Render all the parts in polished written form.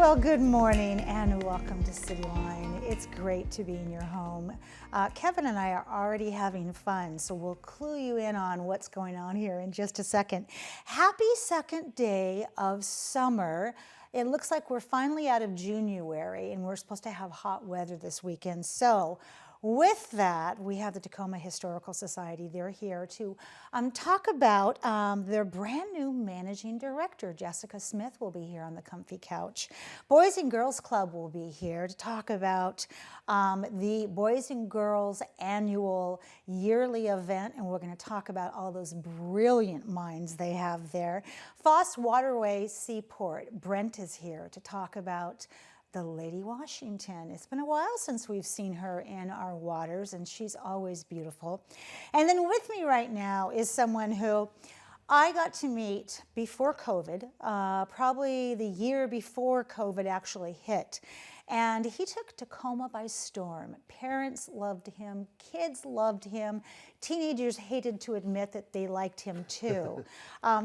Well, good morning and welcome to Cityline. It's great to be in your home. Kevin and I are already having fun, so we'll clue you in on what's going on here in just a second. Happy second day of summer. It looks like we're finally out of January and we're supposed to have hot weather this weekend. So with that, we have the Tacoma Historical Society. They're here to talk about their brand new managing director. Jessica Smith will be here on the comfy couch. Boys and Girls Club will be here to talk about the Boys and Girls annual yearly event, and we're going to talk about all those brilliant minds they have there. Foss Waterway Seaport, Brent is here to talk about the Lady Washington. It's been a while since we've seen her in our waters, and she's always beautiful. And then with me right now is someone who I got to meet before COVID, probably the year before COVID actually hit. And he took Tacoma by storm. Parents loved him, kids loved him, teenagers hated to admit that they liked him too.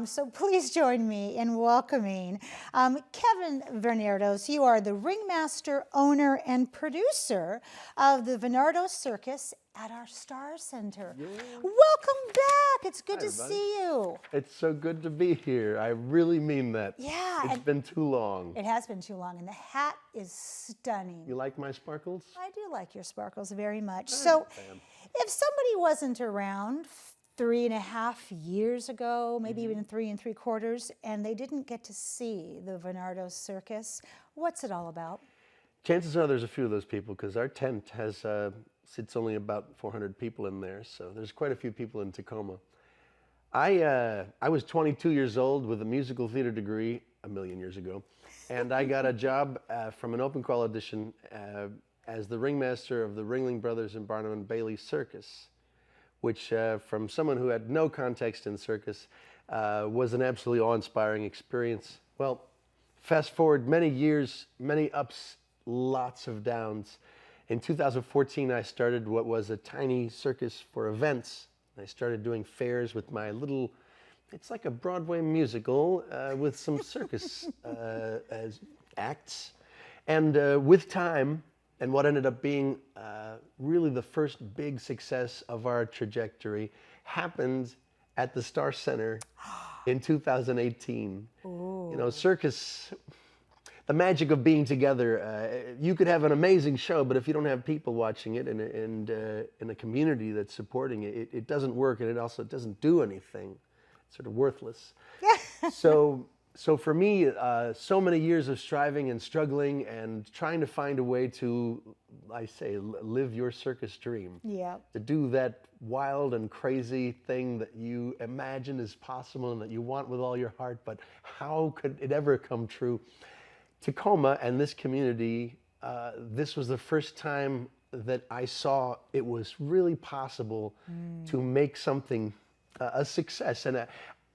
So please join me in welcoming Kevin Venardos. You are the ringmaster, owner, and producer of the Venardos Circus at our Star Center. Yeah. Welcome back. It's good to see you. It's so good to be here. I really mean that. Yeah. It's been too long. It has been too long, and the hat is stunning. You like my sparkles? I do like your sparkles very much. So if somebody wasn't around 3.5 years ago, maybe even 3 3/4, and they didn't get to see the Venardos Circus, what's it all about? Chances are there's a few of those people because our tent has sits only about 400 people in there, so there's quite a few people in Tacoma. I was 22 years old with a musical theater degree a million years ago, and I got a job from an open call audition as the ringmaster of the Ringling Brothers and Barnum and Bailey Circus, which from someone who had no context in circus was an absolutely awe-inspiring experience. Well, fast forward many years, many ups, lots of downs. In 2014, I started what was a tiny circus for events. I started doing fairs with my little, it's like a Broadway musical with some circus as acts. And with time, and what ended up being really the first big success of our trajectory happened at the Star Center in 2018. Ooh. You know, circus, the magic of being together. You could have an amazing show, but if you don't have people watching it and in a community that's supporting it, it doesn't work, and it also doesn't do anything. It's sort of worthless. So for me, so many years of striving and struggling and trying to find a way to, I say, live your circus dream. Yeah. To do that wild and crazy thing that you imagine is possible and that you want with all your heart, but how could it ever come true? Tacoma and this community, this was the first time that I saw it was really possible to make something a success. And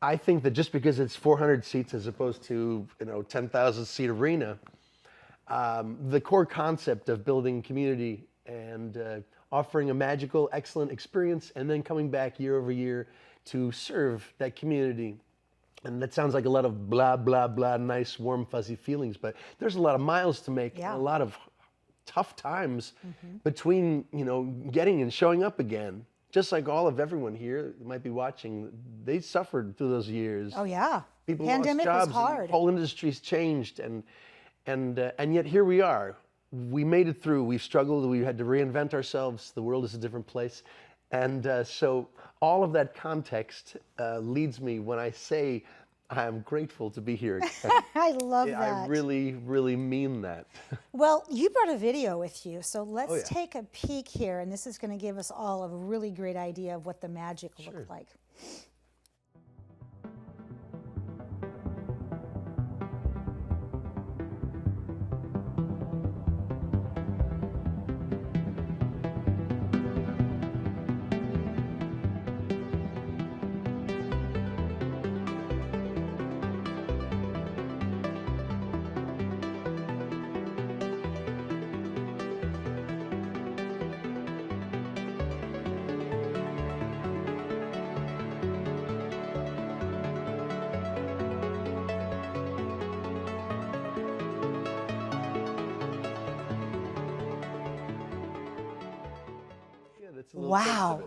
I think that just because it's 400 seats as opposed to 10,000 seat arena, the core concept of building community and offering a magical, excellent experience, and then coming back year over year to serve that community. And that sounds like a lot of blah, blah, blah, nice, warm, fuzzy feelings, but there's a lot of miles to make, and a lot of tough times between, getting and showing up again. Just like everyone here that might be watching, they suffered through those years. Oh yeah, people Pandemic lost jobs, was hard. Whole industries changed, and yet here we are. We made it through. We've struggled. We had to reinvent ourselves. The world is a different place. And so all of that context leads me when I say I'm grateful to be here again. I love that. I really, really mean that. Well, you brought a video with you, so let's take a peek here, and this is going to give us all a really great idea of what the magic looked like. a little taste of Wow.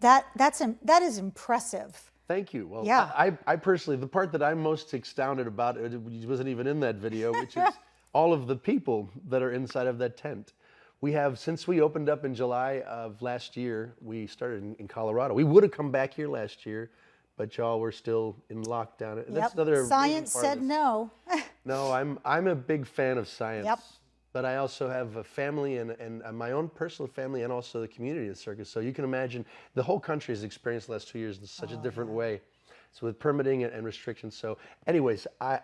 it. That is impressive. Thank you. Well, Yeah. I personally, the part that I'm most astounded about, it wasn't even in that video, which is all of the people that are inside of that tent. We have, since we opened up in July of last year, we started in Colorado. We would have come back here last year, but y'all were still in lockdown. That's another amazing Science part of said this. no. No, I'm a big fan of science. Yep. But I also have a family and my own personal family and also the community of the circus. So you can imagine the whole country has experienced the last 2 years in such a different way. So with permitting and restrictions. So anyways, I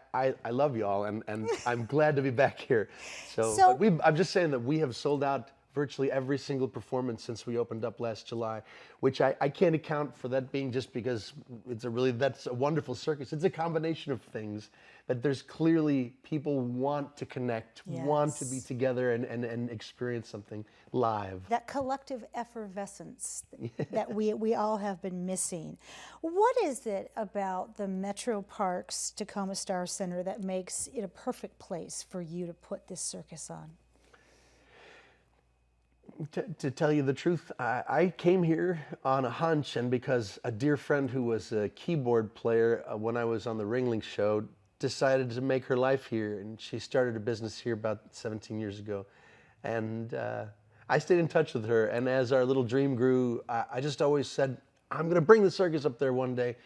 love y'all and I'm glad to be back here. So- But I'm just saying that we have sold out virtually every single performance since we opened up last July, which I can't account for that being just because that's a wonderful circus. It's a combination of things, but there's clearly people want to connect, want to be Yes. together and experience something live. That collective effervescence that we all have been missing. What is it about the Metro Parks Tacoma Star Center that makes it a perfect place for you to put this circus on? To tell you the truth, I came here on a hunch, and because a dear friend who was a keyboard player when I was on the Ringling Show decided to make her life here, and she started a business here about 17 years ago. And I stayed in touch with her, and as our little dream grew, I just always said, I'm going to bring the circus up there one day.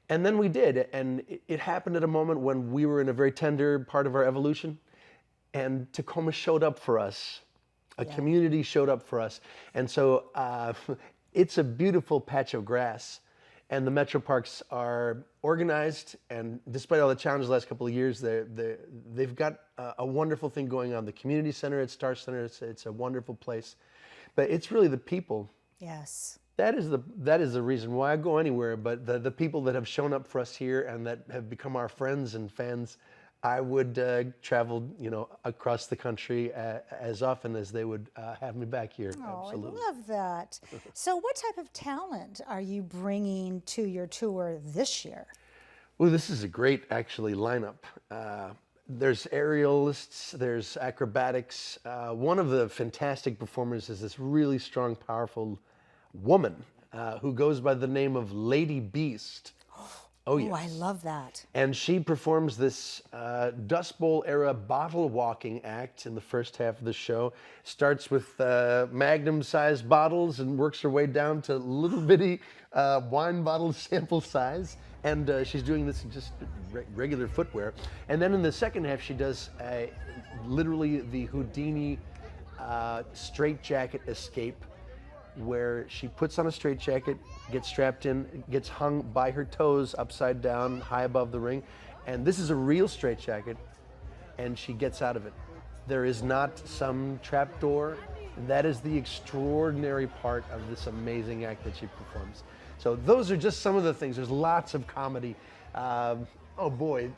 And then we did, and it happened at a moment when we were in a very tender part of our evolution, and Tacoma showed up for us. A community showed up for us. And so it's a beautiful patch of grass. And the Metro Parks are organized. And despite all the challenges the last couple of years, they've got a wonderful thing going on. The community center at Star Center, it's a wonderful place. But it's really the people. Yes. That is the reason why I go anywhere. But the people that have shown up for us here and that have become our friends and fans, I would travel, across the country as often as they would have me back here. Oh, Absolutely. I love that. So what type of talent are you bringing to your tour this year? Well, this is a great, actually, lineup. There's aerialists, there's acrobatics. One of the fantastic performers is this really strong, powerful woman who goes by the name of Lady Beast. Oh, yes. Oh, I love that. And she performs this Dust Bowl era bottle walking act in the first half of the show. Starts with magnum-sized bottles and works her way down to little bitty wine bottle sample size. And she's doing this in just regular footwear. And then in the second half, she does literally the Houdini straitjacket escape, where she puts on a straitjacket, gets strapped in, gets hung by her toes upside down, high above the ring. And this is a real straitjacket, and she gets out of it. There is not some trap door. That is the extraordinary part of this amazing act that she performs. So those are just some of the things. There's lots of comedy. Oh boy,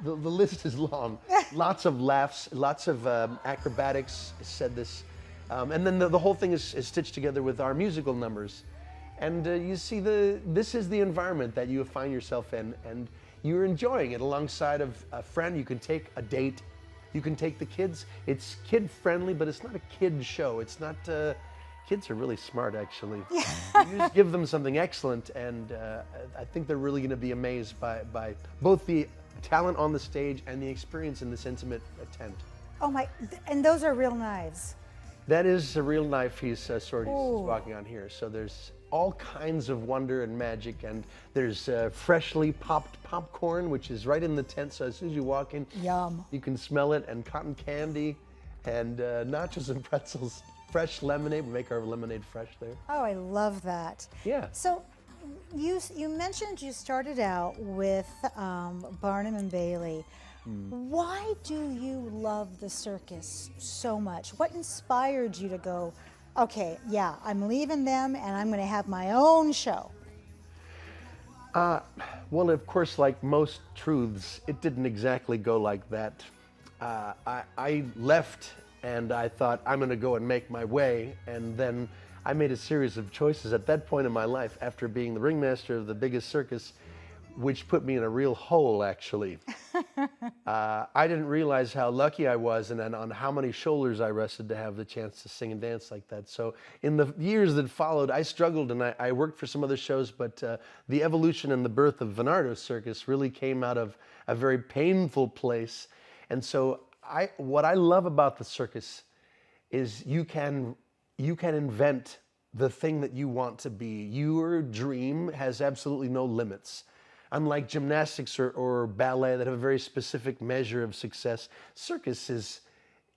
the list is long. Lots of laughs, lots of acrobatics. Said this. And then the whole thing is stitched together with our musical numbers. And you see, this is the environment that you find yourself in, and you're enjoying it alongside of a friend. You can take a date, you can take the kids. It's kid friendly, but it's not a kid show. It's not, kids are really smart, actually. You just give them something excellent, and I think they're really gonna be amazed by both the talent on the stage and the experience in this intimate tent. Oh my, and those are real knives. That is a real knife sword he's Ooh. walking on here. So there's all kinds of wonder and magic, and there's freshly popped popcorn, which is right in the tent. So as soon as you walk in, Yum. you can smell it, and cotton candy, and nachos and pretzels, fresh lemonade. We make our lemonade fresh there. Oh, I love that. Yeah. So you mentioned you started out with Barnum and Bailey. Why do you love the circus so much? What inspired you to go, okay, yeah, I'm leaving them and I'm going to have my own show? Well, of course, like most truths, it didn't exactly go like that. I left and I thought, I'm going to go and make my way. And then I made a series of choices at that point in my life, after being the ringmaster of the biggest circus. which put me in a real hole, actually. I didn't realize how lucky I was and then on how many shoulders I rested to have the chance to sing and dance like that. So in the years that followed, I struggled and I worked for some other shows, but the evolution and the birth of Venardos Circus really came out of a very painful place. And so what I love about the circus is you can invent the thing that you want to be. Your dream has absolutely no limits. Unlike gymnastics or ballet that have a very specific measure of success, circus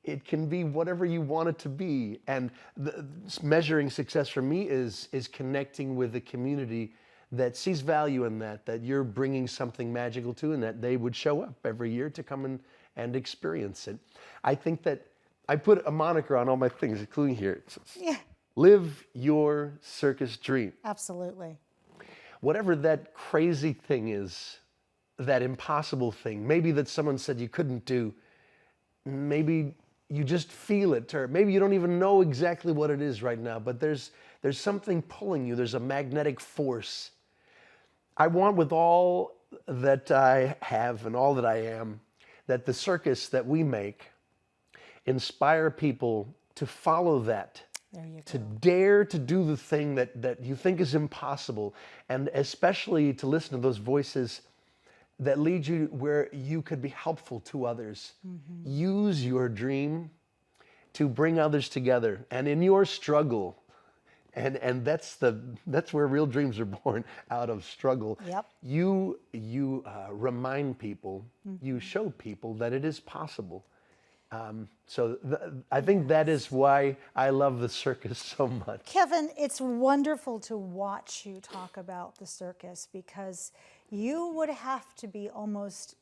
it can be whatever you want it to be. And measuring success for me is connecting with the community that sees value in that you're bringing something magical to, and that they would show up every year to come and experience it. I think that I put a moniker on all my things, including here. Yeah. Live your circus dream. Absolutely. Whatever that crazy thing is, that impossible thing, maybe that someone said you couldn't do, maybe you just feel it, or maybe you don't even know exactly what it is right now, but there's something pulling you. There's a magnetic force. I want, with all that I have and all that I am, that the circus that we make inspire people to follow that. There you go. To dare to do the thing that you think is impossible, and especially to listen to those voices that lead you where you could be helpful to others. Mm-hmm. Use your dream to bring others together, and in your struggle, and that's where real dreams are born, out of struggle. Yep. You remind people, mm-hmm. you show people that it is possible. I think that is why I love the circus so much. Kevin, it's wonderful to watch you talk about the circus, because you would have to be almost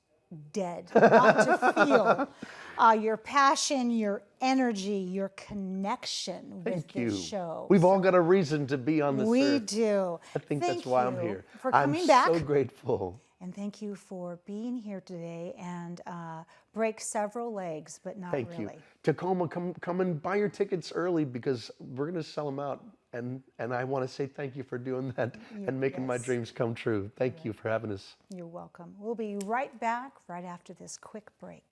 dead not to feel your passion, your energy, your connection with this show. We've all got a reason to be on this earth. We do. I think that's why I'm here. For coming back. I'm so grateful. And thank you for being here today and break several legs, but not really. Thank you. Tacoma, come and buy your tickets early, because we're going to sell them out. And I want to say thank you for doing that and making my dreams come true. Thank you for having us. You're welcome. We'll be right back right after this quick break.